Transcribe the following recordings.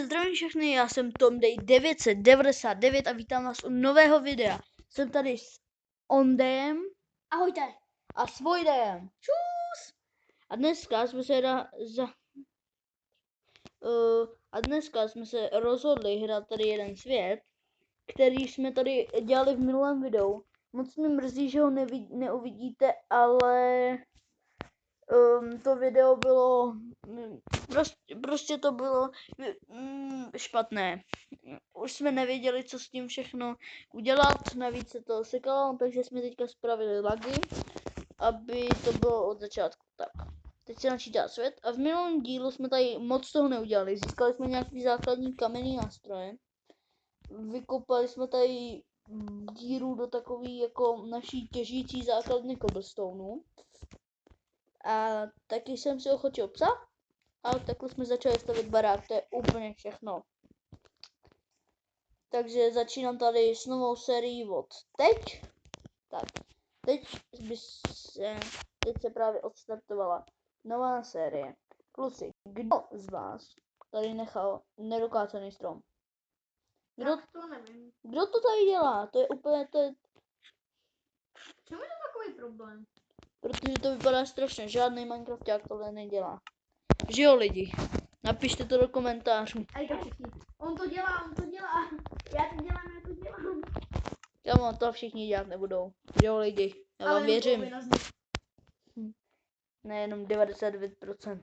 zdravím všechny, já jsem Tom Day 999 a vítám vás u nového videa. Jsem tady s Ondem. Ahojte. A s Vojdem. Čus! A dneska jsme se rozhodli hrát tady jeden svět, který jsme tady dělali v minulém videu. Moc mě mrzí, že ho neuvidíte, ale to video bylo, prostě to bylo špatné. Už jsme nevěděli, co s tím všechno udělat, navíc se to sekalo, takže jsme teďka spravili lagy, aby to bylo od začátku. Tak, teď se načítá svět a v minulém dílu jsme tady moc toho neudělali. Získali jsme nějaký základní kamenný nástroje, vykopali jsme tady díru do takový jako naší těžící základny cobblestoneu. A taky jsem si ochotil psa a takhle jsme začali stavět barák, to je úplně všechno. Takže začínám tady s novou sérií od teď. Tak, teď se právě odstartovala nová série. Kluci, kdo z vás tady nechal nedokácený strom? To nevím. Kdo to tady dělá? To je úplně, Čemu je to takový problém? protože to vypadá strašně, žádný Minecrafták tohle nedělá. Že jo lidi? Napište to do komentářů. A to všichni. On to dělá. Já to dělám. Kamo, to všichni dělat nebudou. Že jo lidi? Já vám věřím. Nejenom 99%.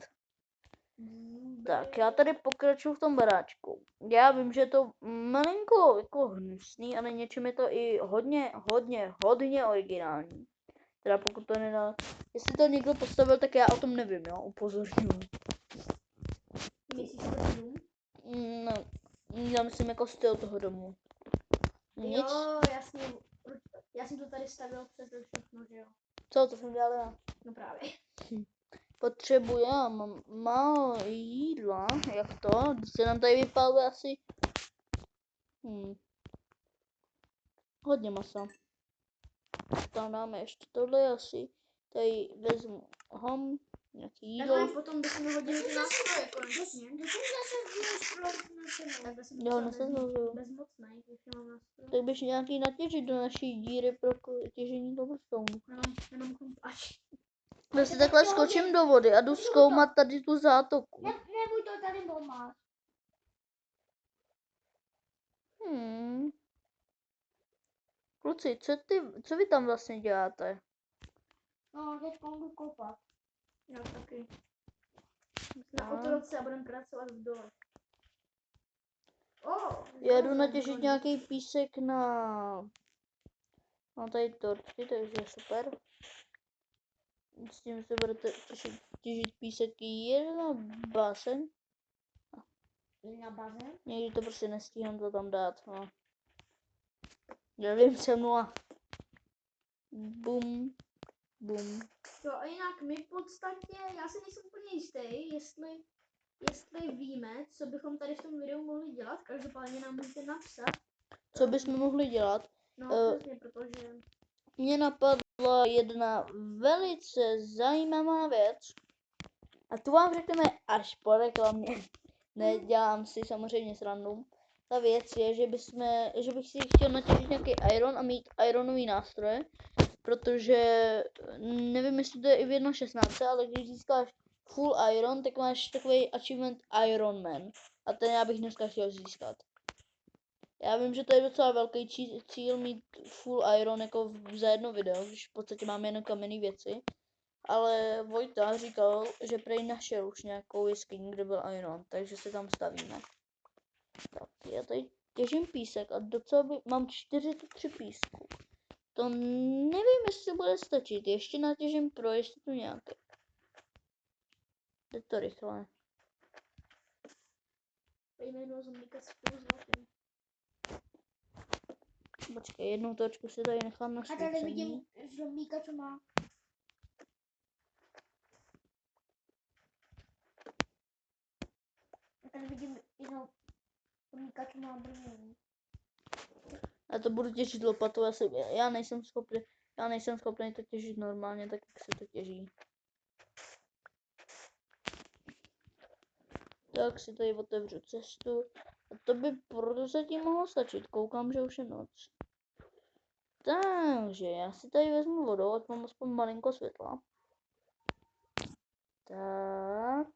Tak, já tady pokračuju v tom baráčku. Já vím, že je to malinko jako hnusný, ale něčem je to i hodně originální. Teda pokud to nedá. Jestli to někdo postavil, tak já o tom nevím, jo, upozorňuji. Myslíš to dům? No, já myslím jako styl toho domu. Nic. Jo, jasně. Já jsem to tady stavil přes všechno, že jo. Co to jsem dělal já? No právě. Mám málo jídla, jak to? Se nám tady vypáluje asi hodně masa. Tam dáme ještě tohle asi. Tady vezmu nějaký jídlo. Tak potom bychom hodili ty nástroje konečně. Jo, nesezložuju. Bezmocnej, když mám nástroje. Tak běž nějaký natěžit do naší díry pro těžení cobblestoneu. Jenom kompač. Já si takhle skočím do vody a jdu zkoumat tady tu zátoku. Nebuď to tady pomáhat. Kluci, co vy tam vlastně děláte? No, teď jdu kopat. Já taky. Na otroce a budeme pracovat v dole. Já jdu natěžit nějaký písek Mám tady torčky, takže je super. S tím se budete těžit písek jedna bazén. Někdy to prostě nestíhám to tam dát. No. Já vím, jsem nula. Bum. Jo, a jinak my v podstatě, já si nejsem úplně jistý, jestli víme, co bychom tady v tom videu mohli dělat. Každopádně nám můžete napsat. Co bychom mohli dělat? No, přesně, protože Mně napadla jedna velice zajímavá věc. A tu vám řekneme až po reklamě. Nedělám si samozřejmě srandu. Ta věc je, že bych si chtěl natěžit nějaký iron a mít ironový nástroje. Protože nevím, jestli to je i v 1.16, ale když získáš full iron, tak máš takový achievement Iron Man. A ten já bych dneska chtěl získat. Já vím, že to je docela velký cíl mít full iron jako za jedno video, když v podstatě máme jen kamenné věci. Ale Vojta říkal, že prej našel už nějakou jeskyni, kde byl iron, takže se tam stavíme. Tak, já tady těžím písek a docela mám 43 písku. To nevím, jestli bude stačit. Ještě natěžím pro jistotu nějaké. Jde to rychle. Počkej, jednu točku si tady nechám na svícení. A tady vidím zombíka, co má. A tady vidím jednou zombíka, co má brnění. Já to budu těžit lopatou, já nejsem schopný to těžit normálně, tak jak se to těží. Tak si tady otevřu cestu. A to by prozatím mohlo stačit. Koukám, že už je noc. Takže já si tady vezmu vodou, ať mám aspoň malinko světla. Tak.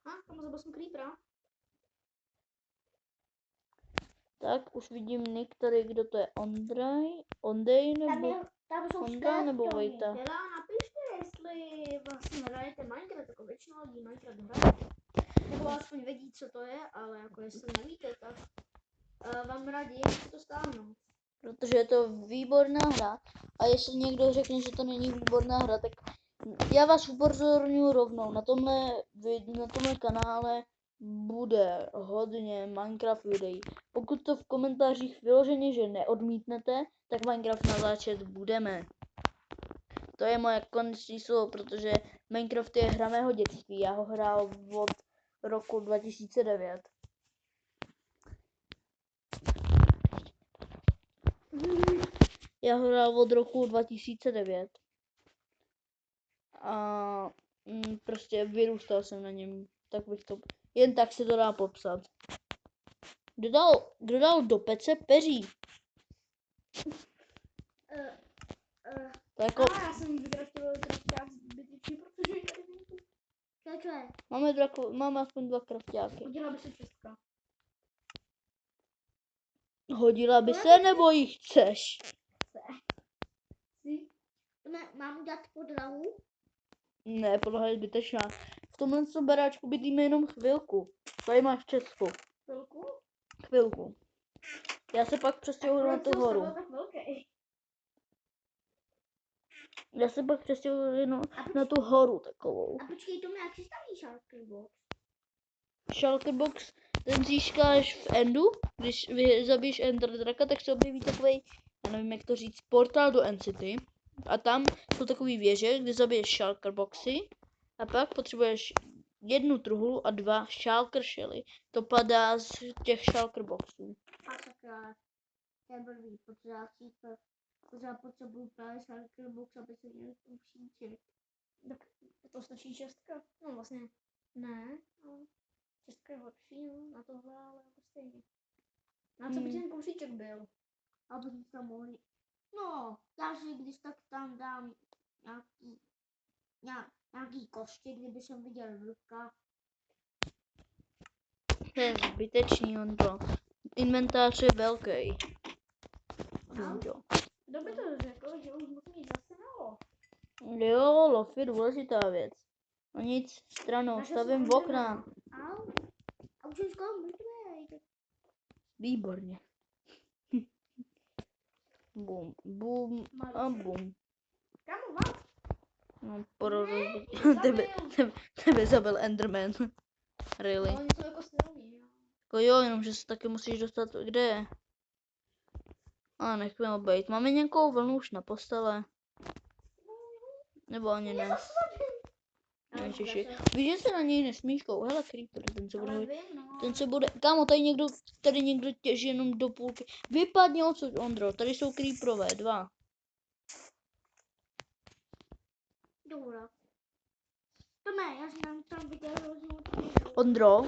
Tam zabil jsem creepera. Tak, už vidím nick tady, kdo to je, Ondej nebo Tam jsou Ondra nebo stromy. Vejta? Teda napište, jestli vlastně hrajete Minecraft, jako většina lidí Minecraft hraje. Nebo aspoň vědí, co to je, ale jako jestli nevíte, tak vám raději to stáhnu. Protože je to výborná hra a jestli někdo řekne, že to není výborná hra, tak já vás upozorňuji rovnou, na tomhle kanále bude hodně Minecraft videí. Pokud to v komentářích vyloženě, že neodmítnete, tak Minecraft natáčet budeme. To je moje konečné slovo, protože Minecraft je hra mého dětství, já ho hrál od roku 2009. Já ho hrál od roku 2009. A prostě vyrůstal jsem na něm, tak bych to, jen tak se to dá popsat. Kdo dal do pece peří? To jako, Já jsem vykraftil krafťák zbytečný, protože tady nejdu. máme aspoň 2 krafťáky. Hodila by se čestka. Hodila by se, nebo ji chceš? Mám dát podlahu? Ne, podlaha je zbytečná. V tomhle baráčku bydlíme jenom chvilku. Tady máš Česku. Chvilku? Chvilku. Já se pak přestěhuju na tu horu. Tak velký. Já se pak přestěhuju na tu horu takovou. A počkej, to mi jak si staví Shulker Box? Shulker Box, ten získáš v Endu, když zabiješ Ender Draka, tak se objeví takový, já nevím jak to říct, portál do End City. A tam jsou takový věže, kde zabiješ Shulker Boxy a pak potřebuješ 1 truhlu a 2 Shulker Shelly. To padá z těch Shulker Boxů. A sakra, to je blbý, protože já potřebuju právě Shulker Box, aby se měl příček. Tak to stačí 6. No vlastně ne, ale 6 je horší, no, na tohle, ale jako stejně. Na co by ten kousíček byl? Aby tam mohli. No, já si když tak tam dám nějaký koště, kdyby jsem viděl vlka. To je zbytečný, Ondro. Inventář je velký. Kdo by to řekl, že už musím jít zase na lof? Jo, lof je důležitá věc. No nic, stranou, stavím okna. A už je skoro mrtvý. Výborně. Bum, bum a bum. Kamu vás? No, tebe zabil Enderman. Really. Ale něco jako silný, jo. Jako jo, jenomže se taky musíš dostat, kde je. A nechme ho bejt. Máme nějakou vlnu už na postele? Nebo ani ne? Ježiši. Víš, že se na něj nesmíš kouknout? Hele, creeper, ten se bude, kámo, tady někdo těží jenom do půlky. Vypadni odsud, Ondro, tady jsou creeperové, 2. Dobrá. To ne, já jsem tam viděl Ondro,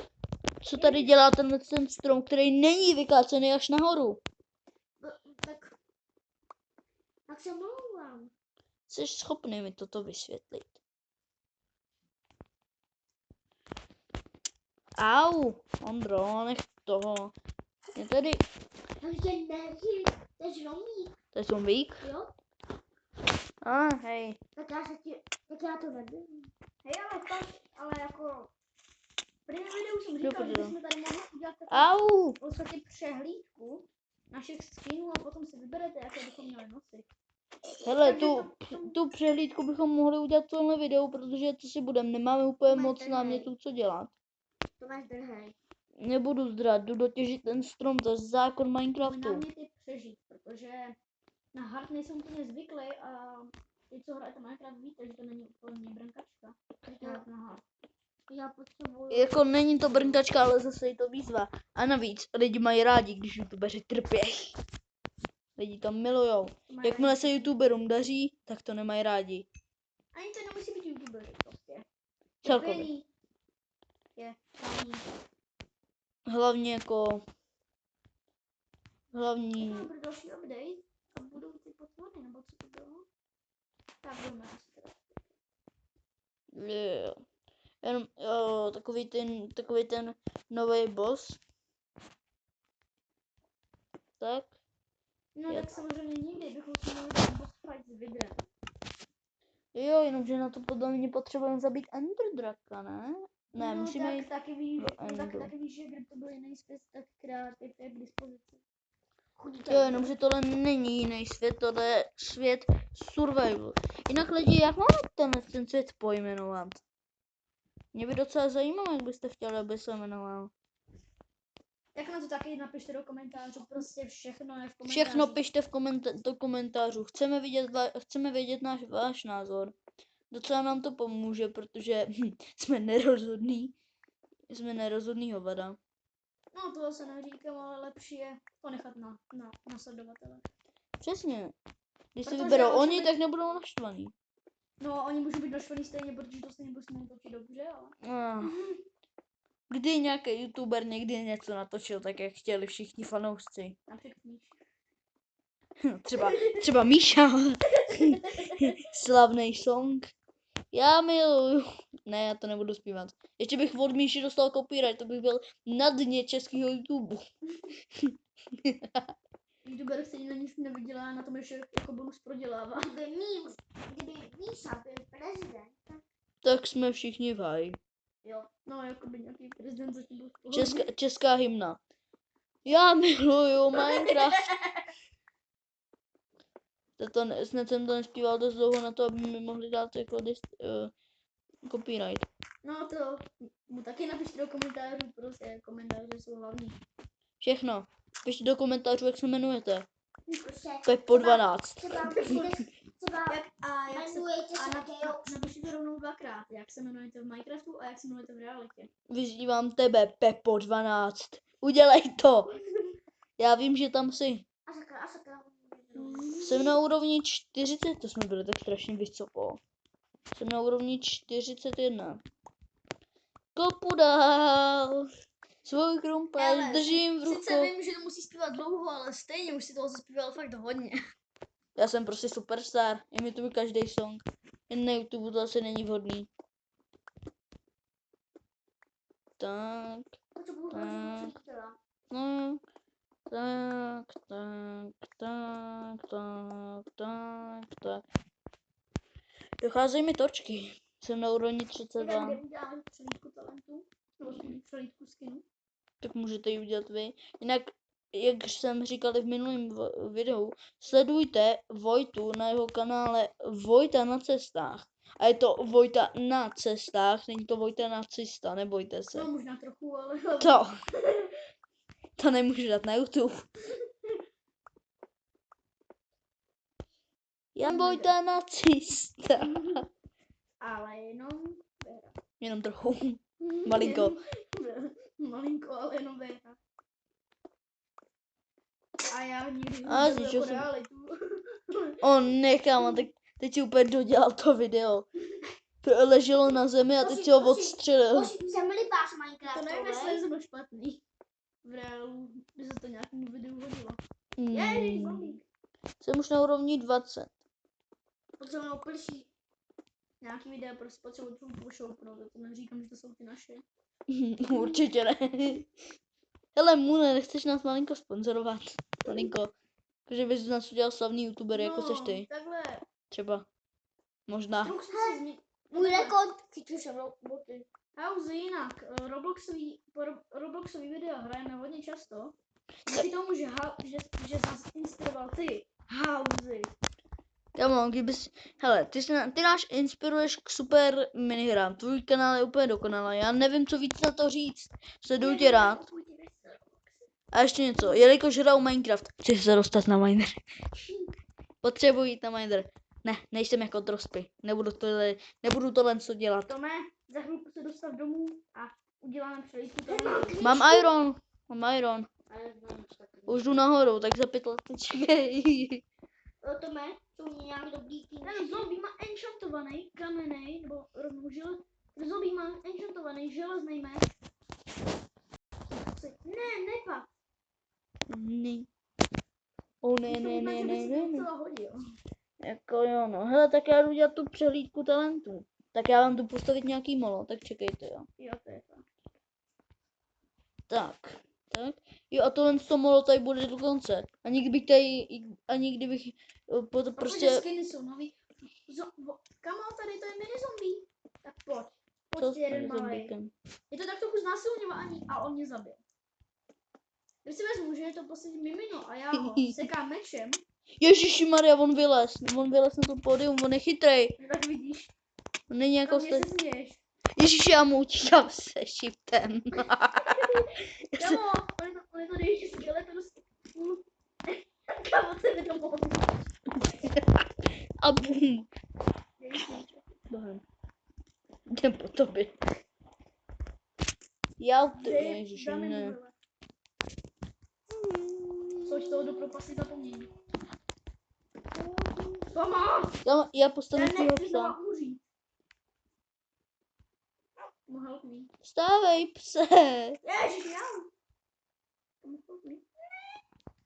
co tady dělá ten strom, který není vykácený až nahoru? Tak se mluvám. Jsi schopný mi toto vysvětlit? Au, Ondro, nech toho. Je tady... Takže ne, to je žromík. To je zombík? Jo? Hej. Tak já to nevím. Hej, ale jako... V prvním videu jsem říkal, že bychom tady mohli udělat takovou v podstatě přehlídku našich skinů a potom si vyberete, jaké bychom měli nosit. Hele, tu přehlídku bychom mohli udělat tohle video, protože co si budem, nemáme úplně moc námětů, co dělat. To máš drhej. Nebudu zdrat, jdu dotěžit ten strom, to je zákon Minecraftu. Náměty přežít, protože na hard nejsem úplně zvyklý a ty, co hrajete Minecraft, víte, že to není úplně brnkačka. Já potřebuju... Jako není to brnkačka, ale zase je to výzva. A navíc lidi mají rádi, když youtubeři trpějí. Lidi to milujou. Jakmile se youtuberům daří, tak to nemají rádi. Ani to nemusí být youtubeři prostě. Celkově. Je fajn. hlavně jako hlavní Bude další update a budou ty potvony, nebo co to bylo? Tak budeme asi teda. jenom takový ten nový boss. Tak. No Je tak samozřejmě nikdy bychom si mohli dát boss fight s vidrem. Jo, jenomže na to podle mě potřebujeme zabít Enderdraka, ne? Ne, no, musíme tak, jít taky víš, do Endu. taky víš, že kdyby to byl jiný svět, tak kreativ je k dispozici. Jo, jenomže tohle není jiný svět, tohle je svět survival. Jinak lidi, jak máme ten svět pojmenovat? Mě by docela zajímalo, jak byste chtěli, aby se jmenoval. Jak na to taky napište do komentářů, prostě všechno je v komentářích. Všechno pište do komentářů. Chceme vědět váš názor. Docela nám to pomůže, protože jsme nerozhodný hovada. No toho se neříkám, ale lepší je to nechat na sledovatele. Přesně. Když si Protože vyberou on oni, se tak nebudou naštvaný. No, oni můžou být naštvaný stejně, protože to stejně prostě netočí dobře, ale... Kdy nějaký youtuber někdy něco natočil, tak jak chtěli všichni fanoušci. Například Míš. Třeba Míša. Slavný song. Já miluju. Ne, já to nebudu zpívat. Ještě bych od Míši dostal copyright, to bych byl na dně českého YouTube. YouTuber stejně na nic nevydělá, na tom ještě jako bonus prodělává. Kdyby Míša byl prezident, Tak jsme všichni v háji. jo, no jako by nějaký prezident zatím byl v pohodě. Česká hymna. Já miluju Minecraft. Snad jsem to nespíval dost dlouho na to, aby mi mohli dát jako copyright. No to mu taky napište do komentářů, prostě komentáře jsou hlavní. Všechno. Pište do komentářů, jak se jmenujete. Prostě Pepo 12. třeba Napište rovnou dvakrát, jak se jmenujete v Minecraftu a jak se jmenujete v realitě. Vyzývám tebe, Pepo 12. Udělej to. Já vím, že tam jsi. a sakra. Jsem na úrovni 40, to jsme byli tak strašně vysoko. Jsem na úrovni 41. Kopu dál. Svou krumpáč držím v Sice rukou. vím, že to musí zpívat dlouho, ale stejně už si toho zaspíval fakt hodně. Já jsem prostě superstar. Imituju každý song. Jen na YouTube to asi není vhodný. Tak. Potřebuji Tak. hrozně přítela. No. Tak. Docházejí mi točky. Jsem na úrovni 32. Kde uděláme přelídku talentu, nebo přelídku skinu. Tak můžete ji udělat vy. Jinak, jak jsem říkal i v minulém videu, sledujte Vojtu na jeho kanále Vojta na cestách. A je to Vojta na cestách, není to Vojta nacista, nebojte se. No možná trochu, ale... To nemůžu dát na YouTube. Já Vojta nacista. Ale jenom... Jenom trochu. Malinko. Malinko, ale jenom Vera. A já nikdy A nebudu zničil jako jsem. realitu. On nechám, teď si úplně dodělal to video. Leželo na zemi a teď si ho odstřelil. Jsem líbá s To Minecraftem. nevím, jestli je zrovna špatný. V reálu by se to nějakému videu hodilo. Jej, zombík. Jsem už na úrovni 20. Potřebuji prší. Nějaký videa prostě potřebuji pošoupnout, to neříkám, že to jsou ty naše. Určitě ne. Hele, Mune, nechceš nás malinko sponzorovat? Malinko. Protože bys z nás udělal slavný youtuber, jako seš ty. Takhle. Třeba. Možná. Můj rekord chytl jsem boty. Hauzy jinak, Robloxový video hrajeme hodně často. Díky tomu, že inspiroval ty, Hauzy. Kamo, kdybys... Hele, ty nás inspiruješ k super minihrám. Tvůj kanál je úplně dokonalý. Já nevím, co víc na to říct. Sleduju tě rád. A ještě něco. Jelikož hraju Minecraft, chci se dostat na Miner. Potřebuji jít na Miner. Ne, nejsem jako Drospy. Nebudu tohle co dělat. Tome, za chvilku se dostav domů a uděláme přelídku toho. Mám iron. Už jdu nahoru, tak za 5 let čekej. Tome, jsou mě nějak dobrý kýň. Ten zombie má enchantovaný kamenej, nebo rovnou zombie má enchantovaný železný meč. Ne, nepak. Ne. O ne, ne, ne, ne, ne, ne. Docela hodil. Jako jo, no. Hele, tak já jdu dělat tu přehlídku talentů. Tak já vám tu postavit nějaký molo, tak čekejte, jo. Jo, to je to. Tak. Jo, a tohle to molo tady bude do konce. Ani kdybych Protože prostě... skiny jsou nový. Kamo, tady to je mini zombie. Tak pojď. Co Pojď s ty jeden tím malej. zombíkem? Je to tak trochu znásilňování, ale on mě zabil. Když si vezmu, že je to poslední mimino a já ho sekám mečem, Ježišimarja, on vylez na to pódium, on je chytrej. no tak vidíš, On není a jako mě se směješ. Ježiši, já mu utíkám se shiftem. Kamo, on je to největší skeleton z... Kamo, se mi to mohl. A bum. Bohem. Jdem po tobě. Já ty, ježiši, ne. Což toho do propasti zapomnění. Pomoc! Já postavím Ten tvýho nechci psa. znova umřít. No help me. Vstávej, pse. Ježiš, já.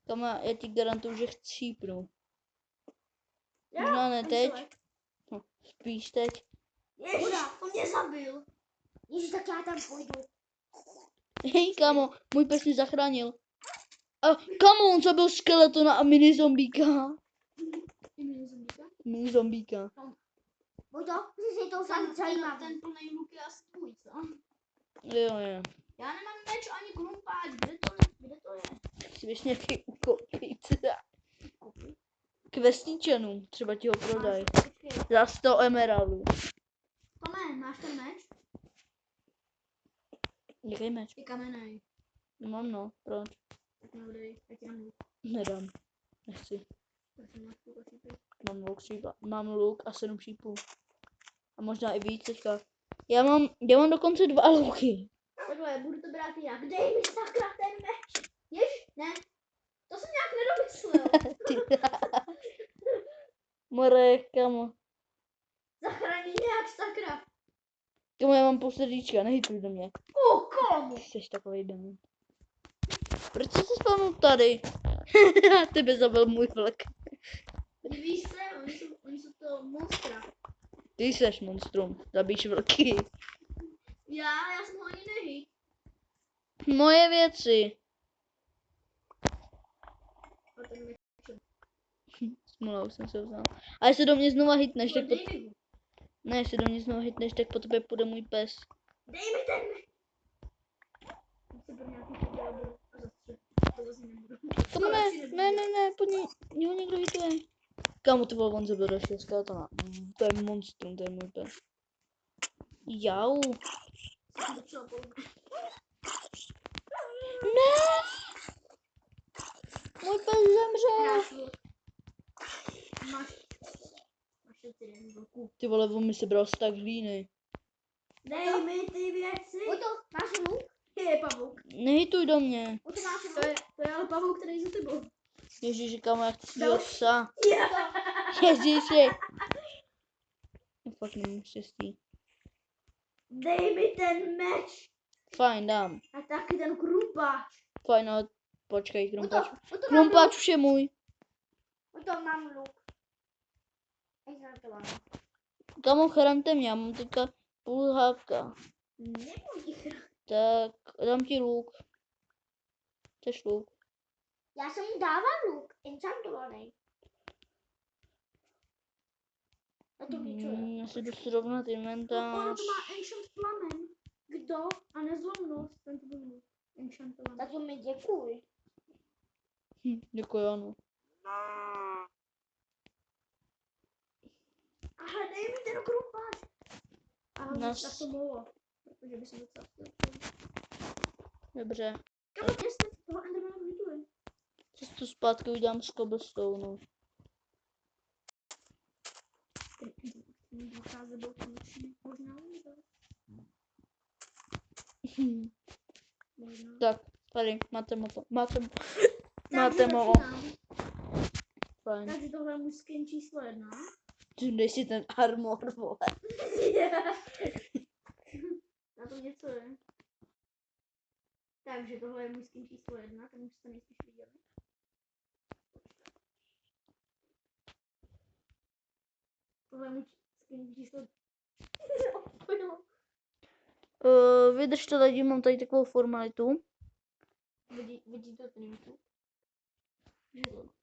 Kama, já ti garantuju, že chcípnu. Já, Možná ne ten teď. člověk. No, spíš teď. Ježiš, on mě zabil. Ježiš, tak já tam půjdu. Hej, kamo, můj pes mě zachránil. A kamo, on zabil skeletona a mini zombíka. Mini zombíka. Pojď to, že to fakt zajímavé. Ten plný luk je asi tvůj, co? Jo. Já nemám meč ani krumpáč, kde to je? Si běž nějaký ukoupit. K vesničanům, třeba ti ho prodaj. Počkej, Za 100 emeraldů. to ne, máš ten meč? Jaký meč? Je kamenej. Mám no, proč? Tak mi ho dej, já ti dám luk. Nedám. Nechci. Tak jsem máš luk asi ty. Mám luk a 7 šípů. A možná i víc teďka. Já mám dokonce 2 luky. Takhle, budu to brát já. Dej mi sakra ten meč. Jež, ne. To jsem nějak nedomyslel. More, kamo. Zachrání nějak sakra. Kamo, já mám půl srdíčka, nehejtuj do mě. Komu? Ty jsi takovej den. Proč jsi se spavnul tady? Tebe zabil můj vlk. Víš se, oni jsou to monstra. Ty jsi monstrum, zabíš vlky. Já jsem ho ani nehyt. Moje věci. A ten meč. Smula, už jsem se vzal. A jestli do mě znova hitneš, tak Dej mi ho. Ne, jestli do mě znova hitneš, tak po tebe půjde můj pes. Dej mi ten meč. Se pro nějaký podělal a zastřel. To zase nebudu. Kamo, ne, po něho někdo hituje. Kamo, ty vole, on zabil dalšího skeletona. To je monstrum, to je můj pes. Jau. Jsem začala použít. Ne! Můj pes zemřel. Krásu. Máš ty jeden vlku. Ty vole, on mi sebral tak hlíny. Dej mi ty věci. Pojď to, máš luk? Je pavouk. Nehituj do mě. Pojď to, máš luk? To je ale pavouk, který je za tebou. Ježiši, kamo, jak chci svýho psa. Yeah. Ježiši. Já fakt nemám štěstí. Dej mi ten meč. Fajn, dám. A taky ten krumpáč. Fajn, ale počkej, Pojď krumpáč. to, pojď to, mám luk. Krumpáč už je můj. Pojď to, mám luk. Ať na to mám. Kamo, chrante mě, já mám teďka půl hápka. Nebudu ti chránit. Tak, dám ti luk. Chceš luk? Já jsem mu dával luk, enchantovaný. A to klíčuje. Já si jdu srovnat Ono inventář. to má enchant plamen. Kdo? A nezlomnost. Ten to byl enchantovaný. Tak to mi děkuj. Děkuji, ano. Aha, dej mi ten krumpáč. Aha, Nas- tak to bylo. Protože by jsem docela chtěl. Dobře. Kam jestli toho Endermana vytuje? Cestu zpátky udělám z cobblestone. Ten dvakrát zabil konečně. Možná nebyl. Možná. Tak, tady, máte Takže mo. začínám. Fajn. Takže tohle je můj skin číslo 1. Dej si ten armor, vole. Na to něco je. Takže tohle je můj skin číslo 1, ten už jste nejspíš viděli. Tohle je můj skin číslo... Vydržte lidi, mám tady takovou formalitu. Vidí to ten YouTube?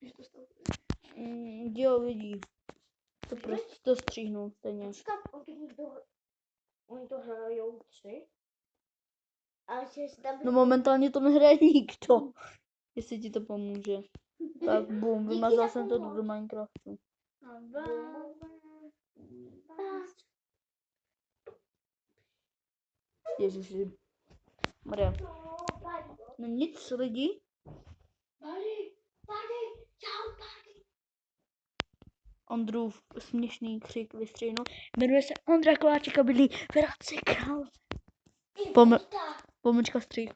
Že to stalo. Jo, vidí. To prostě to stříhnu stejně. Počkám, oni to hrajou 3. A že se tam... No momentálně to nehraje nikdo. Jestli ti to pomůže. Tak bum, vymazal jsem to do Minecraftu. Ježiši. Maria. No nic lidi. Ondrův směšný křik vystřihnu. Jmenuje se Ondra Koláček a bydlí v Hradci Králové. Pomlčka střih.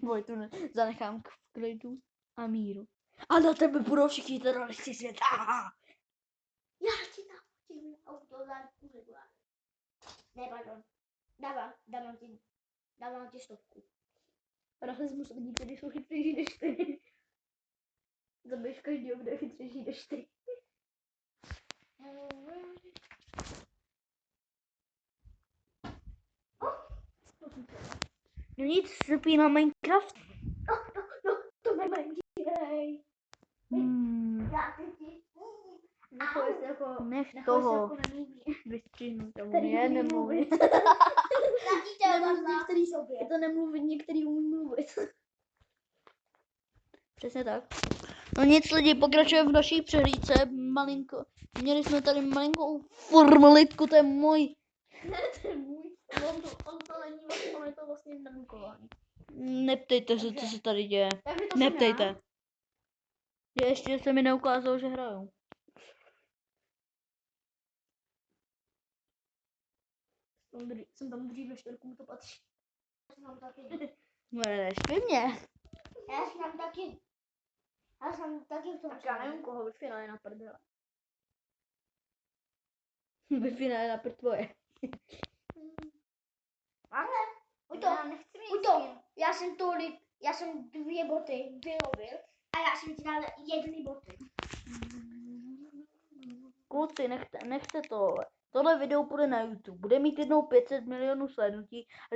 Vojtu zanechám v klidu a míru. A na tebe budou všichni teroristi světa. Já ti tam autozárku regulárně. Ne, pardon. Dávám ti 100. Rasismus lidí, kteří jsou chytřejší než ty. Zabiješ každýho, kdo je chytřejší než ty. No nic, slupí na Minecraft. To nemanžírej. Já ti... Nech toho. Jako nemluví. Vystřihnu tomu. Je nemluví. Některý sobě. Je to nemluvit, některý umí mluvit. Přesně tak. No nic lidi, pokračujeme v naší přehlídce. Malinko. Měli jsme tady malinkou formalitku, to je můj. To je můj. On to není vlastně, on je to vlastně nanukování. Neptejte se, co se tady děje. Takže to jsem Neptejte. já. Ještě se mi neukázalo, že hrajou. Jsem tam dřív ve čtvrtku, mu to patří. Mám taky. Neštvi mě. Já jsem taky v tom. Tak já nevím, koho ve finále na prdele. Ve finále na prd tvoje. Já nechci mít já jsem 2 boty vyrobil a já jsem ti dal 1 boty. Kluci, nechte tohle. Tohle video půjde na YouTube. Bude mít jednou 500 milionů slednutí. Až